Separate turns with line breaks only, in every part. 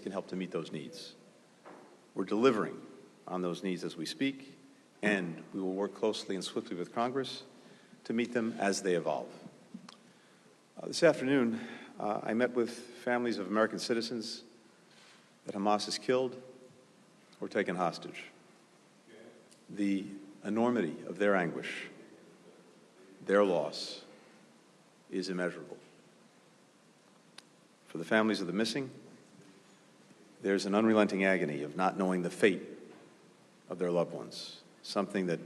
can help to meet those needs. We're delivering on those needs as we speak, and we will work closely and swiftly with Congress to meet them as they evolve. This afternoon, I met with families of American citizens that Hamas has killed or taken hostage. The enormity of their anguish, their loss, is immeasurable. For the families of the missing, there's an unrelenting agony of not knowing the fate of their loved ones, something that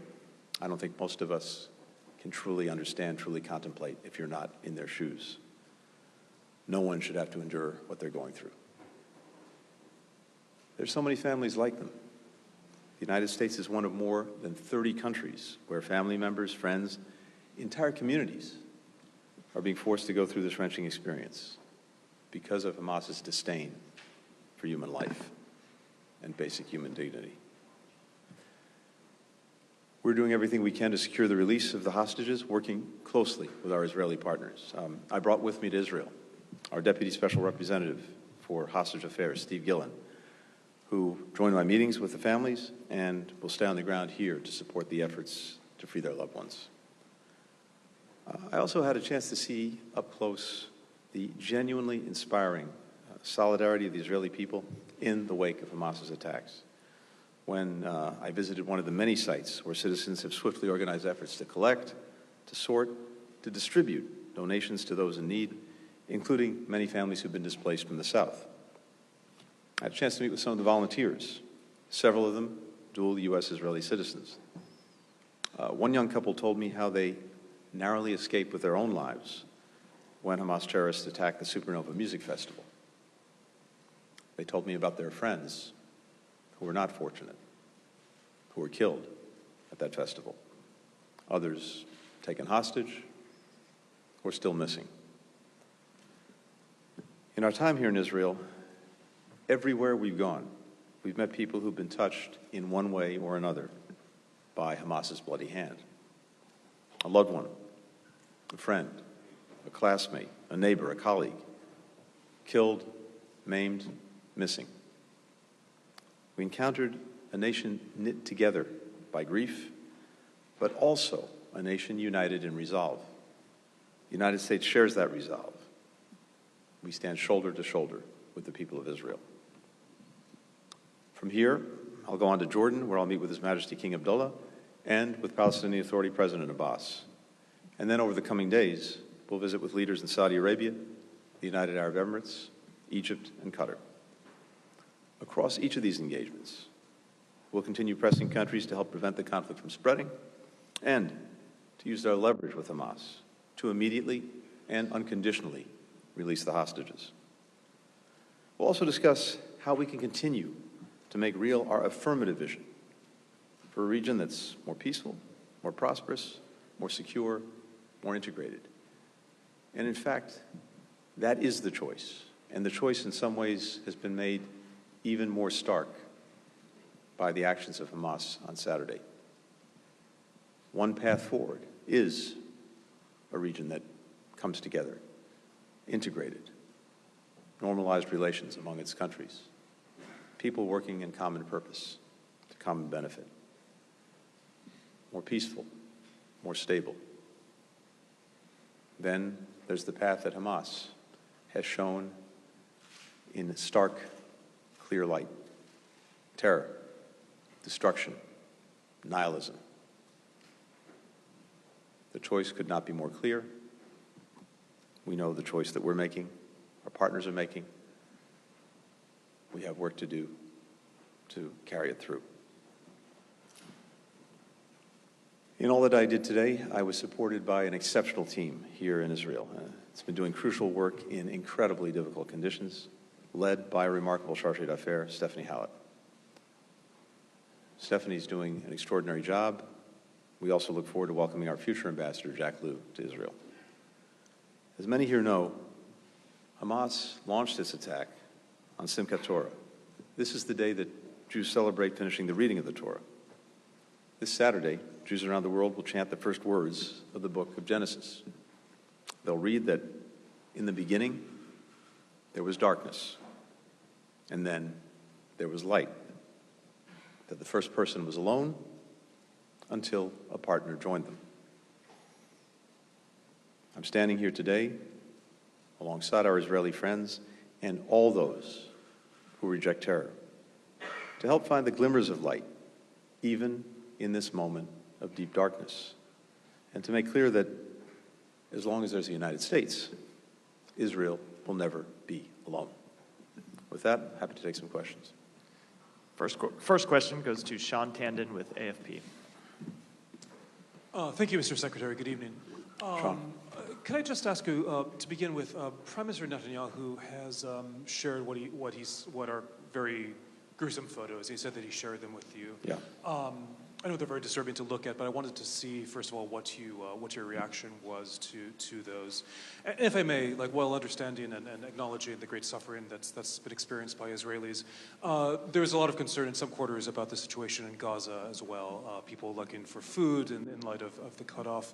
I don't think most of us can truly understand, truly contemplate if you're not in their shoes. No one should have to endure what they're going through. There's so many families like them. The United States is one of more than 30 countries where family members, friends, entire communities are being forced to go through this wrenching experience because of Hamas's disdain for human life and basic human dignity. We're doing everything we can to secure the release of the hostages, working closely with our Israeli partners. I brought with me to Israel our Deputy Special Representative for Hostage Affairs, Steve Gillen, who joined my meetings with the families and will stay on the ground here to support the efforts to free their loved ones. I also had a chance to see up close the genuinely inspiring solidarity of the Israeli people in the wake of Hamas's attacks. When I visited one of the many sites where citizens have swiftly organized efforts to collect, to sort, to distribute donations to those in need, including many families who've been displaced from the south. I had a chance to meet with some of the volunteers, several of them dual U.S.-Israeli citizens. One young couple told me how they narrowly escaped with their own lives when Hamas terrorists attacked the Supernova Music Festival. They told me about their friends who were not fortunate, who were killed at that festival. Others taken hostage or still missing. In our time here in Israel, everywhere we've gone, we've met people who've been touched in one way or another by Hamas's bloody hand. A loved one, a friend, a classmate, a neighbor, a colleague, killed, maimed, missing. We encountered a nation knit together by grief, but also a nation united in resolve. The United States shares that resolve. We stand shoulder to shoulder with the people of Israel. From here, I'll go on to Jordan, where I'll meet with His Majesty King Abdullah and with Palestinian Authority President Abbas. And then over the coming days, we'll visit with leaders in Saudi Arabia, the United Arab Emirates, Egypt, and Qatar. Across each of these engagements, we'll continue pressing countries to help prevent the conflict from spreading and to use their leverage with Hamas to immediately and unconditionally release the hostages. We'll also discuss how we can continue to make real our affirmative vision for a region that's more peaceful, more prosperous, more secure, more integrated. And in fact, that is the choice. And the choice in some ways has been made even more stark by the actions of Hamas on Saturday. One path forward is a region that comes together, integrated, normalized relations among its countries, people working in common purpose, to common benefit, more peaceful, more stable. Then there's the path that Hamas has shown in stark, clear light: terror, destruction, nihilism. The choice could not be more clear. We know the choice that we're making, our partners are making. We have work to do to carry it through. In all that I did today, I was supported by an exceptional team here in Israel. It's been doing crucial work in incredibly difficult conditions, led by a remarkable chargé d'affaires, Stephanie Hallett. Stephanie's doing an extraordinary job. We also look forward to welcoming our future ambassador, Jack Lew, to Israel. As many here know, Hamas launched its attack on Simchat Torah. This is the day that Jews celebrate finishing the reading of the Torah. This Saturday, Jews around the world will chant the first words of the book of Genesis. They'll read that in the beginning, there was darkness. And then there was light, that the first person was alone until a partner joined them. I'm standing here today alongside our Israeli friends and all those who reject terror to help find the glimmers of light, even in this moment of deep darkness, and to make clear that as long as there's the United States, Israel will never be alone. With that, happy to take some questions.
First question goes to Sean Tandon with AFP.
Thank you, Mr. Secretary. Good evening.
Sean.
Can I just ask you, to begin with, Prime Minister Netanyahu has shared what are very gruesome photos. He said that he shared them with you.
Yeah.
I know they're very disturbing to look at, but I wanted to see, first of all, what your reaction was to those. And if I may, like, while understanding and acknowledging the great suffering that's been experienced by Israelis, there's a lot of concern in some quarters about the situation in Gaza as well. People looking for food in light of the cutoff.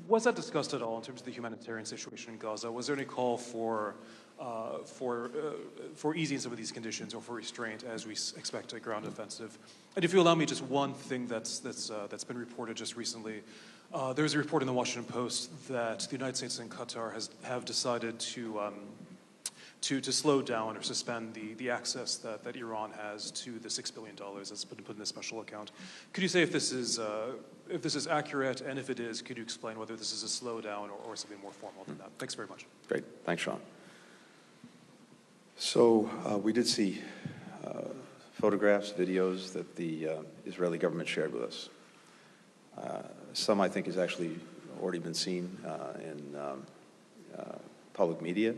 Was that discussed at all in terms of the humanitarian situation in Gaza? Was there any call for easing some of these conditions or for restraint as we expect a ground offensive? And if you allow me, just one thing that's been reported just recently. There's a report in the Washington Post that the United States and Qatar have decided to slow down or suspend the access that Iran has to the $6 billion that's been put in this special account. Could you say if this is accurate, and if it is, could you explain whether this is a slowdown or something more formal than that? Thanks very much.
Great. Thanks, Sean. So we did see photographs, videos that the Israeli government shared with us. Some, I think, has actually already been seen in public media.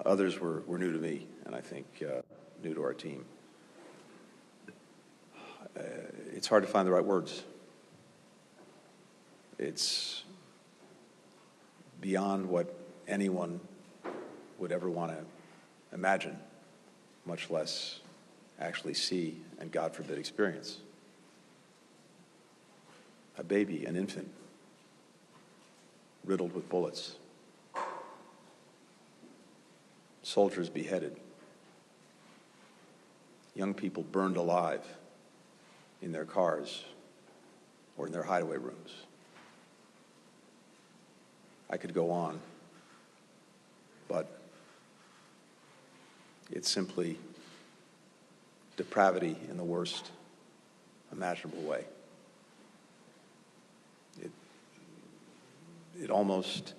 Others were new to me, and I think new to our team. It's hard to find the right words. It's beyond what anyone would ever want to imagine, much less actually see and, God forbid, experience. A baby, an infant, riddled with bullets. Soldiers beheaded. Young people burned alive in their cars or in their hideaway rooms. I could go on, but it's simply depravity in the worst imaginable way. It almost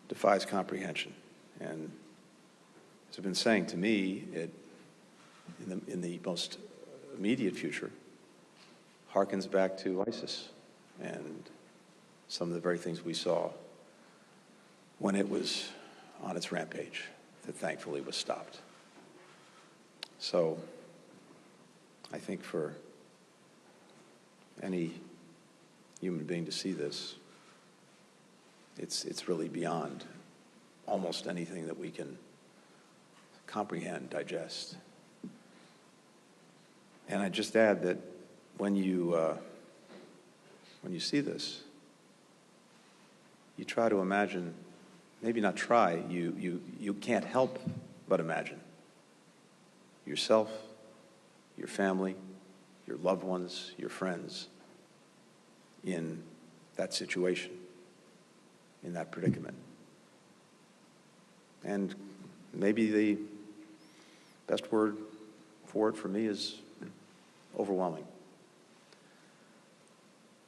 defies comprehension. And as I've been saying, to me, in the most immediate future, harkens back to ISIS and some of the very things we saw when it was on its rampage that thankfully was stopped. So I think for any human being to see this, it's really beyond almost anything that we can comprehend, digest. And I just add that when you see this, you try to imagine, maybe not try, you can't help but imagine yourself, your family, your loved ones, your friends in that situation, in that predicament. And maybe the best word for it for me is overwhelming.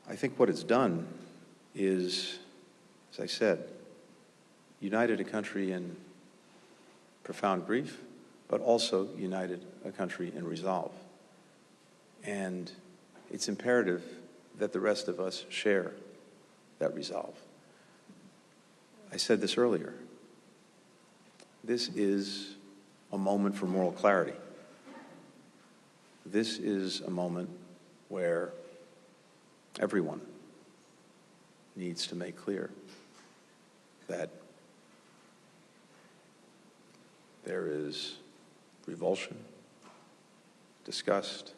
I think what it's done is, as I said, united a country in profound grief, but also united a country in resolve. And it's imperative that the rest of us share that resolve. I said this earlier. This is a moment for moral clarity. This is a moment where everyone needs to make clear that there is revulsion, disgust,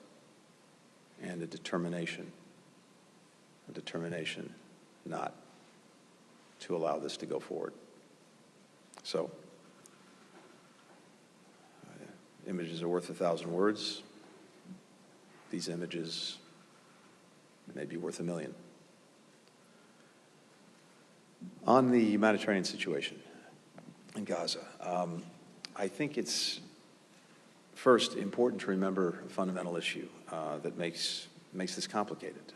and a determination not to allow this to go forward. So images are worth 1,000 words. These images may be worth 1,000,000. On the humanitarian situation in Gaza, I think it's first important to remember a fundamental issue that makes this complicated.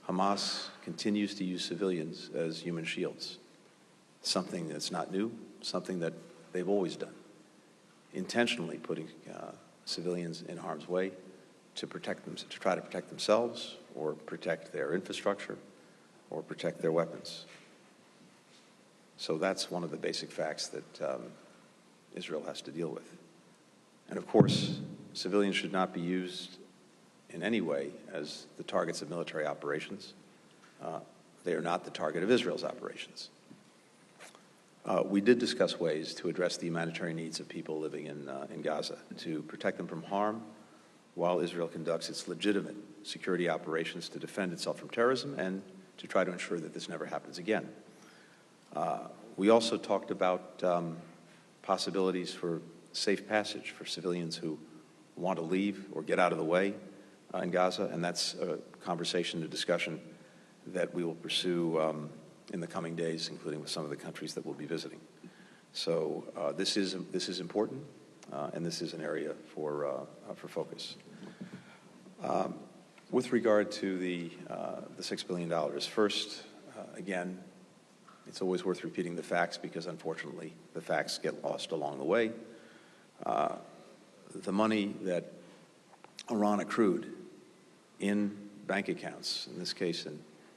Hamas continues to use civilians as human shields, something that's not new, something that they've always done, intentionally putting civilians in harm's way to protect them, to try to protect themselves or protect their infrastructure or protect their weapons. So that's one of the basic facts that Israel has to deal with. And of course, civilians should not be used in any way as the targets of military operations. They are not the target of Israel's operations. We did discuss ways to address the humanitarian needs of people living in Gaza, to protect them from harm while Israel conducts its legitimate security operations to defend itself from terrorism and to try to ensure that this never happens again. We also talked about possibilities for safe passage for civilians who want to leave or get out of the way in Gaza, and that's a conversation, a discussion that we will pursue in the coming days, including with some of the countries that we'll be visiting. So this is important, and this is an area for focus. With regard to the $6 billion, first, again, it's always worth repeating the facts because, unfortunately, the facts get lost along the way. The money that Iran accrued in bank accounts, in this case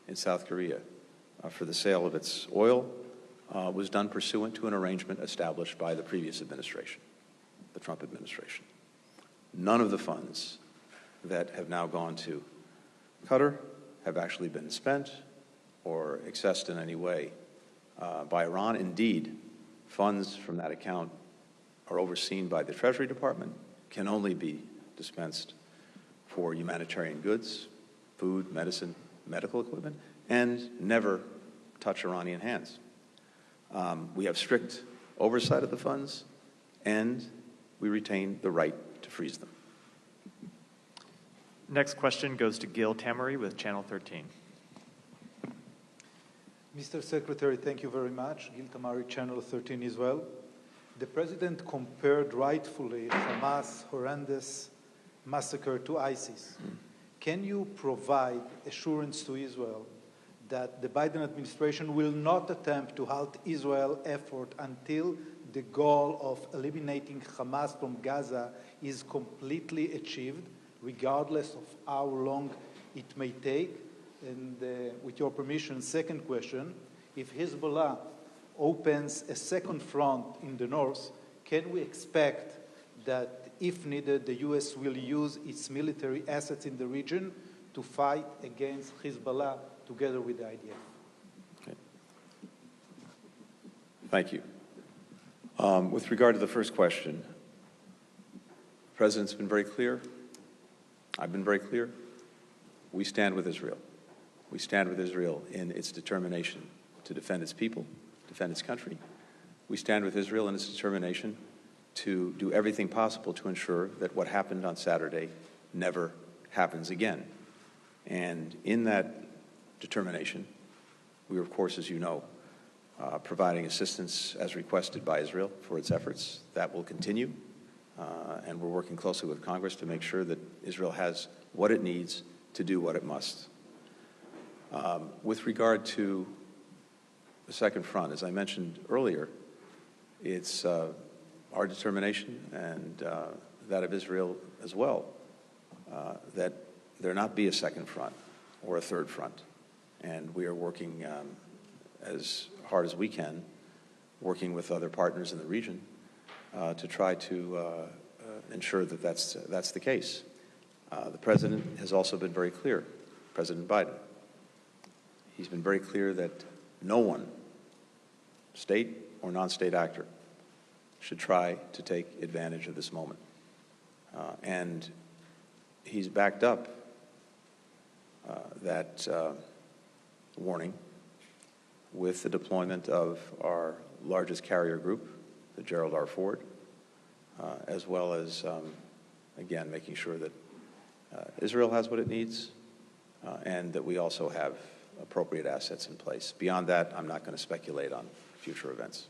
in South Korea, for the sale of its oil, was done pursuant to an arrangement established by the previous administration, the Trump administration. None of the funds that have now gone to Qatar have actually been spent or accessed in any way by Iran. Indeed, funds from that account are overseen by the Treasury Department, can only be dispensed for humanitarian goods, food, medicine, medical equipment, and never touch Iranian hands. We have strict oversight of the funds, and we retain the right to freeze them.
Next question goes to Gil Tamery with Channel 13.
Mr. Secretary, thank you very much. Gil Tamery, Channel 13 as well. The President compared rightfully Hamas' horrendous massacre to ISIS. Can you provide assurance to Israel that the Biden administration will not attempt to halt Israel's effort until the goal of eliminating Hamas from Gaza is completely achieved, regardless of how long it may take? And with your permission, second question, if Hezbollah opens a second front in the north, can we expect that, if needed, the U.S. will use its military assets in the region to fight against Hezbollah together with the IDF?
Okay. Thank you. With regard to the first question, the President's been very clear. I've been very clear. We stand with Israel. We stand with Israel in its determination to defend its people, defend its country. We stand with Israel in its determination to do everything possible to ensure that what happened on Saturday never happens again. And in that determination, we are, of course, as you know, providing assistance as requested by Israel for its efforts. That will continue, and we're working closely with Congress to make sure that Israel has what it needs to do what it must. With regard to the second front, as I mentioned earlier, it's our determination and that of Israel as well that there not be a second front or a third front. And we are working as hard as we can, working with other partners in the region to try to ensure that that's the case. The President has also been very clear, President Biden. He's been very clear that no one, state or non-state actor, should try to take advantage of this moment. And he's backed up that warning with the deployment of our largest carrier group, the Gerald R. Ford, as well as, again, making sure that Israel has what it needs, and that we also have appropriate assets in place. Beyond that, I'm not going to speculate on future events.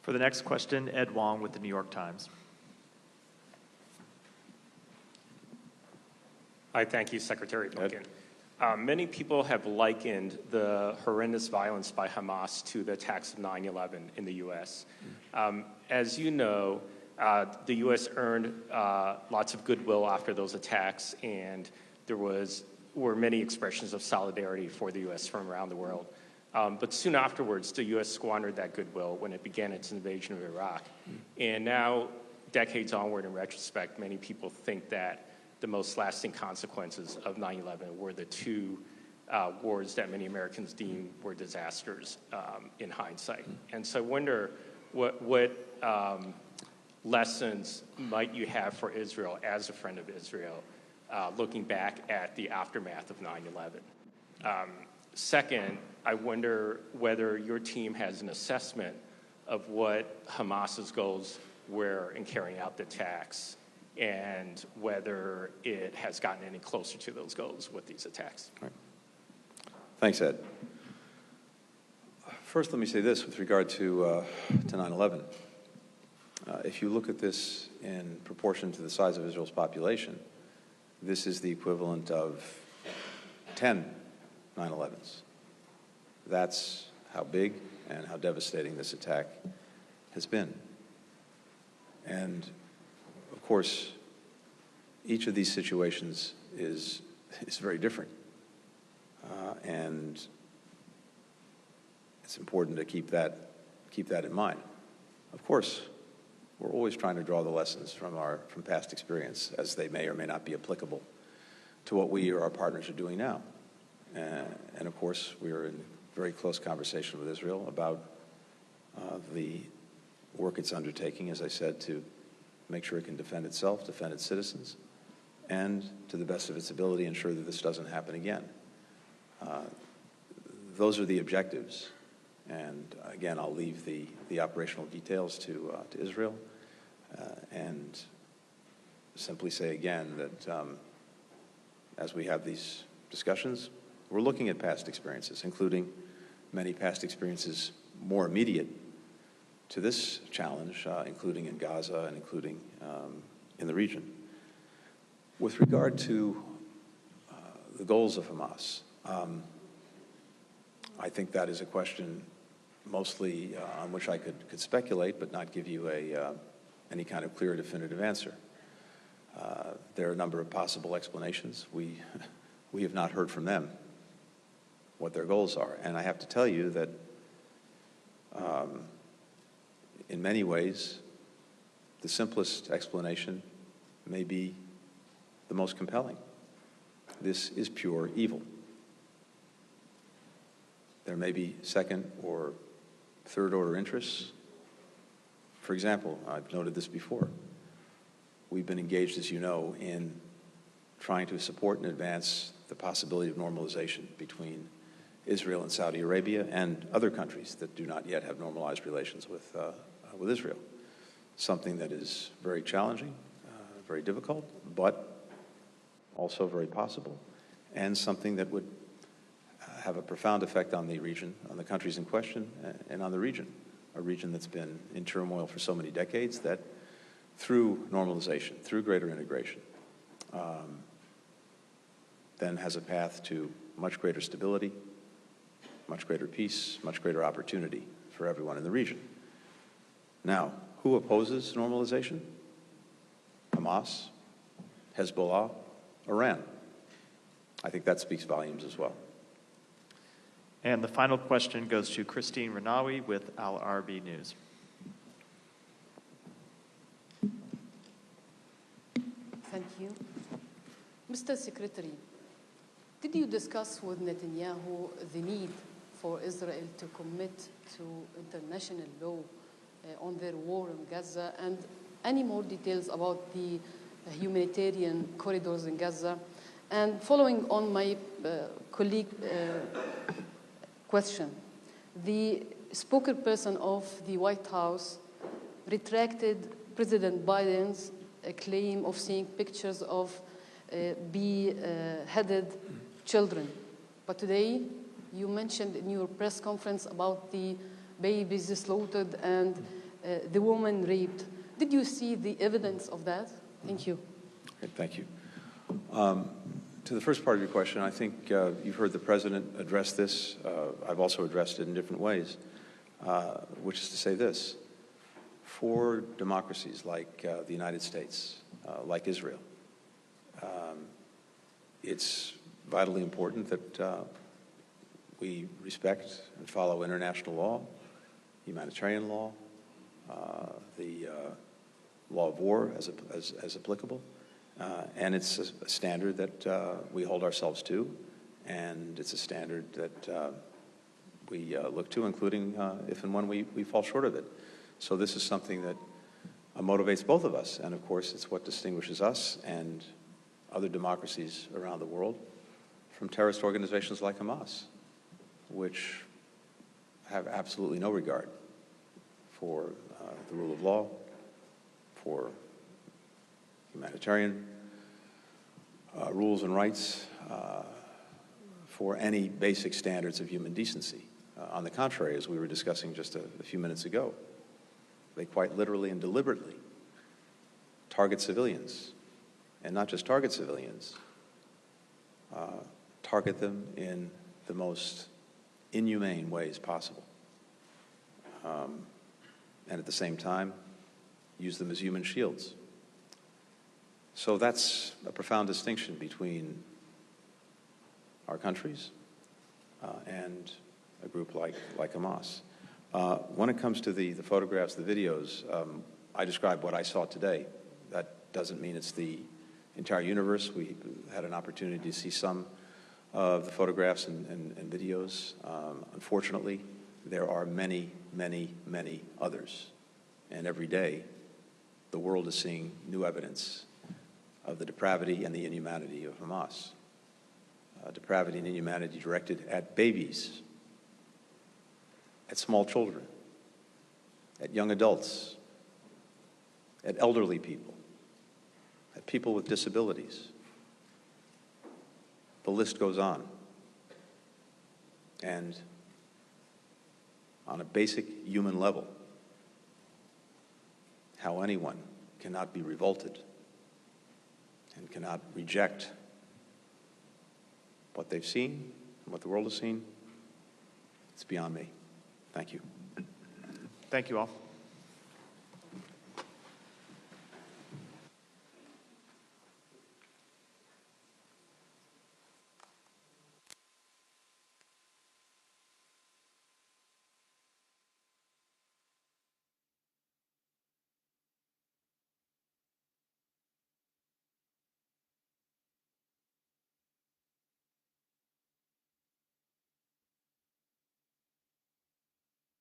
For the next question, Ed Wong with the New York Times.
I thank you, Secretary Blinken. Many people have likened the horrendous violence by Hamas to the attacks of 9/11 in the U.S. As you know, the U.S. earned lots of goodwill after those attacks, and there were many expressions of solidarity for the U.S. from around the world. But soon afterwards, the U.S. squandered that goodwill when it began its invasion of Iraq. And now, decades onward, in retrospect, many people think that the most lasting consequences of 9/11 were the two wars that many Americans deem were disasters in hindsight. And so I wonder what lessons might you have for Israel as a friend of Israel, looking back at the aftermath of 9/11? Second, I wonder whether your team has an assessment of what Hamas's goals were in carrying out the attacks, and whether it has gotten any closer to those goals with these attacks.
Right. Thanks, Ed. First, let me say this with regard to 9/11. If you look at this in proportion to the size of Israel's population, this is the equivalent of 10 9/11s. That's how big and how devastating this attack has been. And of course, each of these situations is very different. And it's important to keep that in mind. Of course, we're always trying to draw the lessons from past experience, as they may or may not be applicable to what we or our partners are doing now. And of course, we are in very close conversation with Israel about the work it's undertaking, as I said, to make sure it can defend itself, defend its citizens, and to the best of its ability, ensure that this doesn't happen again. Those are the objectives. And again, I'll leave the operational details to Israel, and simply say again that as we have these discussions, we're looking at past experiences, including many past experiences more immediate to this challenge, including in Gaza and including in the region. With regard to the goals of Hamas, I think that is a question mostly on which I could speculate, but not give you any kind of clear, definitive answer. There are a number of possible explanations. We have not heard from them what their goals are. And I have to tell you that in many ways, the simplest explanation may be the most compelling. This is pure evil. There may be second or third order interests. For example, I've noted this before. We've been engaged, as you know, in trying to support and advance the possibility of normalization between Israel and Saudi Arabia and other countries that do not yet have normalized relations with Israel. Something that is very challenging, very difficult, but also very possible, and something that would have a profound effect on the region, on the countries in question, and on the region, a region that's been in turmoil for so many decades that through normalization, through greater integration, then has a path to much greater stability, much greater peace, much greater opportunity for everyone in the region. Now, who opposes normalization? Hamas, Hezbollah, Iran. I think that speaks volumes as well.
And the final question goes to Christine Renawi with Al Arabi News.
Thank you. Mr. Secretary, did you discuss with Netanyahu the need for Israel to commit to international law on their war in Gaza, and any more details about the humanitarian corridors in Gaza? And following on my colleague question, the spokesperson of the White House retracted President Biden's claim of seeing pictures of beheaded children. But today, you mentioned in your press conference about the babies slaughtered and the woman raped. Did you see the evidence of that? Thank you.
Okay, thank you. To the first part of your question, I think you've heard the President address this. I've also addressed it in different ways, which is to say this. For democracies like the United States, like Israel, it's vitally important that we respect and follow international law, humanitarian law, the law of war as applicable, and it's a standard that we hold ourselves to, and it's a standard that we look to, including if and when we fall short of it. So this is something that motivates both of us, and of course it's what distinguishes us and other democracies around the world from terrorist organizations like Hamas, which have absolutely no regard for the rule of law, for humanitarian rules and rights, for any basic standards of human decency. On the contrary, as we were discussing just a few minutes ago, they quite literally and deliberately target civilians, and not just target civilians, target them in the most inhumane ways possible. And at the same time, use them as human shields. So that's a profound distinction between our countries and a group like Hamas. When it comes to the photographs, the videos, I described what I saw today. That doesn't mean it's the entire universe. We had an opportunity to see some of the photographs and videos. Unfortunately, there are many, many, many others. And every day, the world is seeing new evidence of the depravity and the inhumanity of Hamas. Depravity and inhumanity directed at babies, at small children, at young adults, at elderly people, at people with disabilities. The list goes on. And on a basic human level, how anyone cannot be revolted and cannot reject what they've seen and what the world has seen, it's beyond me. Thank you.
Thank you all.